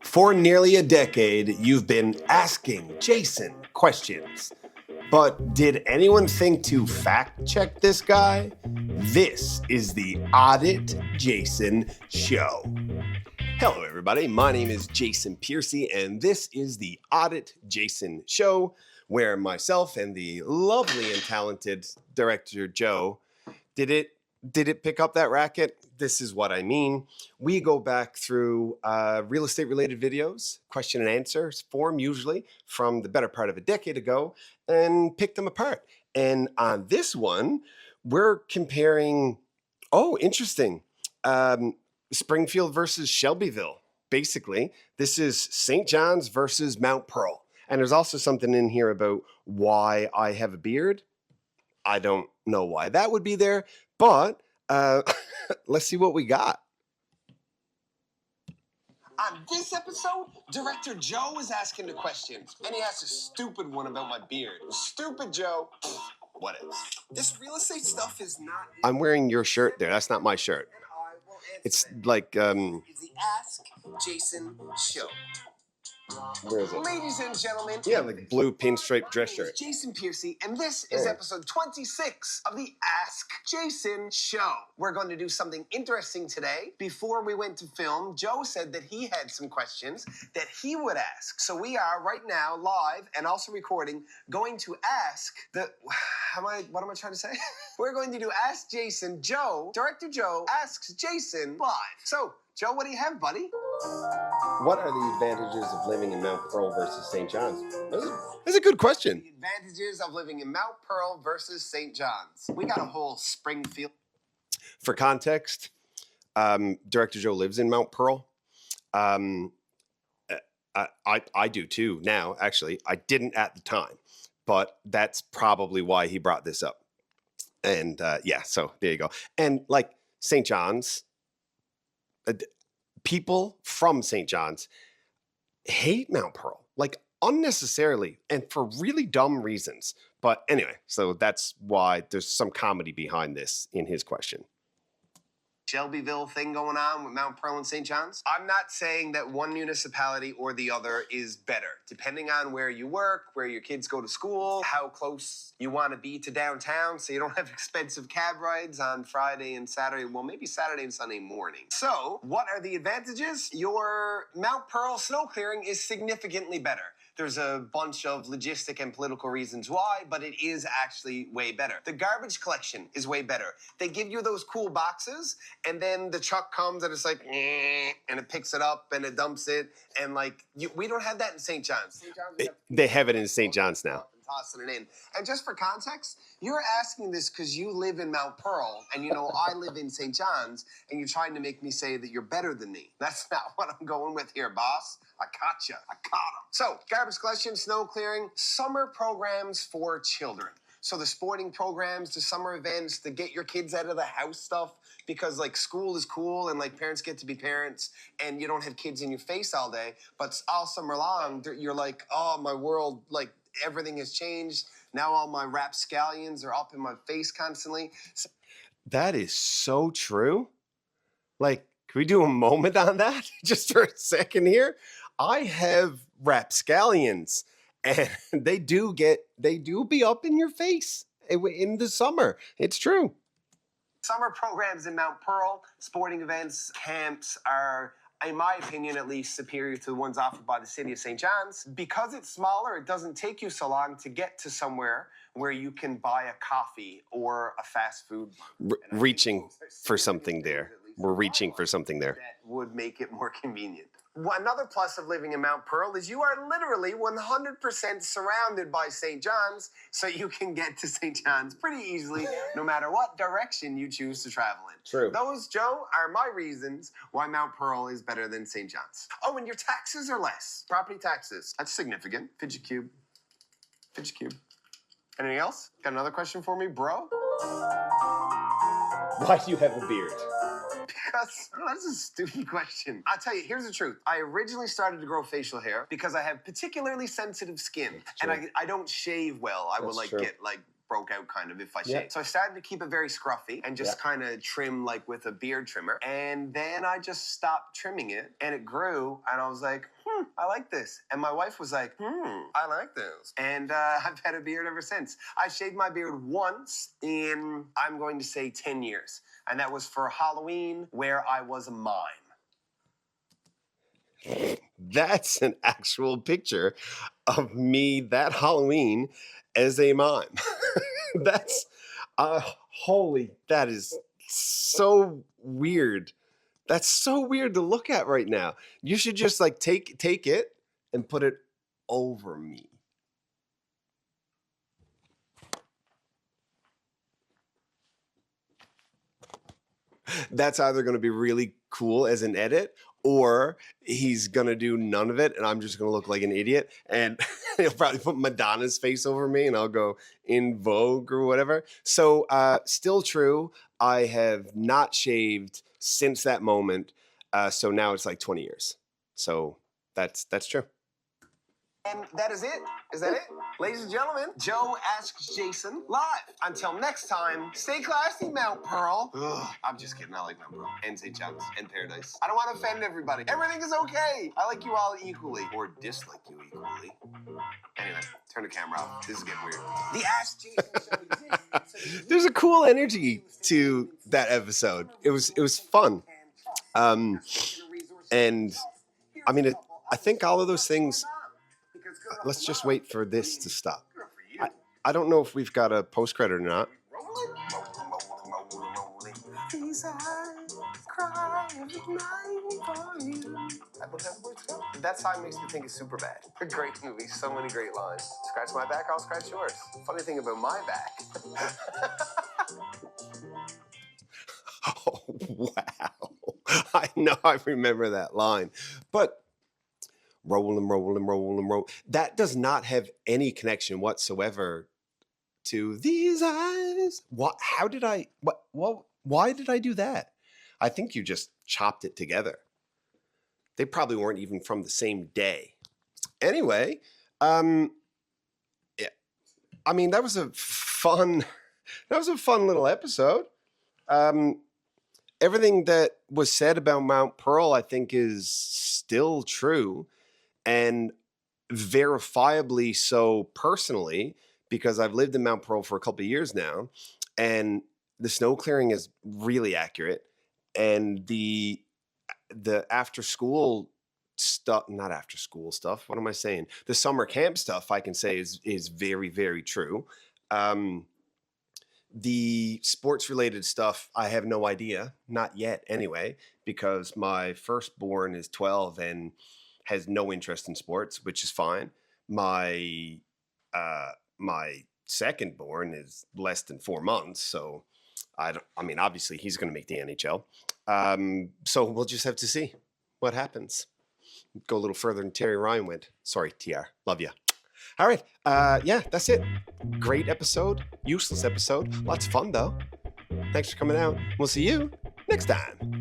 For nearly a decade, you've been asking Jason questions. But did anyone think to fact check this guy? This is the Audit Jason Show. Hello, everybody. My name is Jason Piercy, and this is the Audit Jason Show, where myself and the lovely and talented director Joe did it pick up that racket? This is what I mean. We go back through real estate related videos, question and answers form usually from the better part of a decade ago, and pick them apart. And on this one, we're comparing, interesting, Springfield versus Shelbyville. Basically, this is St. John's versus Mount Pearl. And there's also something in here about why I have a beard. I don't know why that would be there, but let's see what we got. On this episode, Director Joe is asking the questions, and he asked a stupid one about my beard. Stupid Joe. What else? This real estate stuff is not... I'm wearing your shirt there. That's not my shirt. It's like... It's the Ask Jason Show. Where is it? Ladies and gentlemen. Yeah, like blue pinstripe dress shirt. Jason Piercy, and this is episode 26 of the Ask Jason Show. We're going to do something interesting today. Before we went to film, Joe said that he had some questions that he would ask. So we are right now live and also recording, going to ask the... What am I trying to say? We're going to do Ask Jason. Joe, Director Joe, asks Jason live. So, Joe, what do you have, buddy? What are the advantages of living in Mount Pearl versus St. John's? That's a good question. The advantages of living in Mount Pearl versus St. John's. We got a whole Springfield. For context, Director Joe lives in Mount Pearl. I do too now, actually. I didn't at the time, but that's probably why he brought this up. And so there you go. And like St. John's, people from St. John's hate Mount Pearl, like unnecessarily and for really dumb reasons. But anyway, so that's why there's some comedy behind this in his question. Shelbyville thing going on with Mount Pearl and St. John's. I'm not saying that one municipality or the other is better, depending on where you work, where your kids go to school, how close you want to be to downtown so you don't have expensive cab rides on Friday and Saturday. Well, maybe Saturday and Sunday morning. So what are the advantages? Your Mount Pearl snow clearing is significantly better. There's a bunch of logistic and political reasons why, but it is actually way better. The garbage collection is way better. They give you those cool boxes, and then the truck comes and it's like, and it picks it up and it dumps it. And like, we don't have that in St. John's. St. John's they have it in St. John's now. Tossing it in. And just for context, you're asking this because you live in Mount Pearl and you know I live in St. John's, and you're trying to make me say that you're better than me. That's not what I'm going with here, boss. I caught you. I caught him. So, garbage collection, snow clearing, summer programs for children. So the sporting programs, the summer events, the get your kids out of the house stuff, because like school is cool and like parents get to be parents and you don't have kids in your face all day, but all summer long, you're like, oh, my world, like, everything has changed. Now all my rapscallions are up in my face constantly. That is so true. Like, can we do a moment on that just for a second here? I have rapscallions, and they do be up in your face in the summer. It's true. Summer programs in Mount Pearl, sporting events, camps are, in my opinion at least, superior to the ones offered by the city of St. John's. Because it's smaller, it doesn't take you so long to get to somewhere where you can buy a coffee or a fast food. Reaching for something there. We're reaching for something there. That would make it more convenient. Another plus of living in Mount Pearl is you are literally 100% surrounded by St. John's, so you can get to St. John's pretty easily, no matter what direction you choose to travel in. True. Those, Joe, are my reasons why Mount Pearl is better than St. John's. Oh, and your taxes are less. Property taxes. That's significant. Fidget cube. Fidget cube. Anything else? Got another question for me, bro? Why do you have a beard? Because that's a stupid question. I'll tell you, here's the truth. I originally started to grow facial hair because I have particularly sensitive skin. True. And I don't shave well. I will get like broke out kind of if I Yeah. shaved. So I started to keep it very scruffy and just kind of trim like with a beard trimmer. And then I just stopped trimming it and it grew and I was like, I like this. And my wife was like, I like this. And I've had a beard ever since. I shaved my beard once in, I'm going to say 10 years. And that was for Halloween where I was a mime. That's an actual picture of me that Halloween as a mime. That's that is so weird. That's so weird to look at right now. You should just like take it and put it over me. That's either going to be really cool as an edit, or he's going to do none of it and I'm just going to look like an idiot, and he'll probably put Madonna's face over me and I'll go in Vogue or whatever. So still true, I have not shaved since that moment. So now it's like 20 years. So that's true. And that is it. Is that it? Ladies and gentlemen, Joe Asks Jason live. Until next time, stay classy, Mount Pearl. Ugh, I'm just kidding. I like Mount Pearl and St. John's and Paradise. I don't want to offend everybody. Everything is okay. I like you all equally, or dislike you equally. Anyway, turn the camera off. This is getting weird. The Ask Jason show exists. There's a cool energy to that episode. It was fun. And I mean, I think all of those things. Let's just wait for this to stop. I don't know if we've got a post credit or not. These eyes cry every night for you. That song makes me think of Superbad. A great movie, so many great lines. Scratch my back, I'll scratch yours. Funny thing about my back. Oh, wow. I know I remember that line. But roll. That does not have any connection whatsoever to these eyes. What? How did I? What? Why did I do that? I think you just chopped it together. They probably weren't even from the same day. Anyway, yeah. I mean, that was a fun little episode. Everything that was said about Mount Pearl, I think, is still true. And verifiably so personally, because I've lived in Mount Pearl for a couple of years now, and the snow clearing is really accurate. And the after school stuff, not after school stuff, what am I saying? The summer camp stuff I can say is very, very true. The sports related stuff, I have no idea, not yet anyway, because my firstborn is 12 and has no interest in sports, which is fine. My secondborn is less than 4 months, so I mean, obviously he's going to make the NHL. So we'll just have to see what happens. Go a little further than Terry Ryan went. Sorry, TR. Love you. All right. Yeah, that's it. Great episode. Useless episode. Lots of fun, though. Thanks for coming out. We'll see you next time.